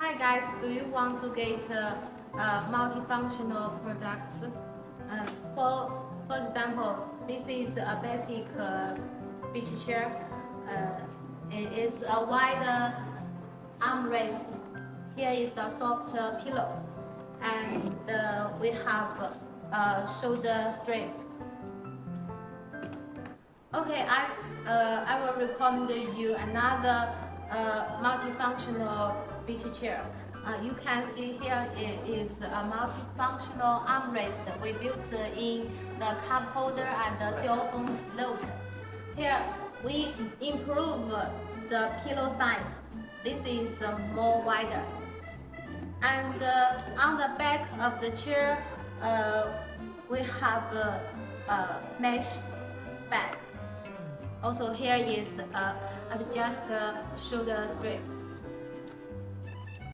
Hi guys, do you want to get multifunctional products? For example, this is a basic beach chair. It is a wide armrest. Here is the soft pillow, and we have a shoulder strap. Okay, I will recommend you another multifunctional beach chair. You can see here it is a multifunctional armrest we built in the cup holder and the cell phone slot. Here we improve the pillow size. This is more wider. And on the back of the chair, we have a mesh bag. Also here is adjust shoulder strap.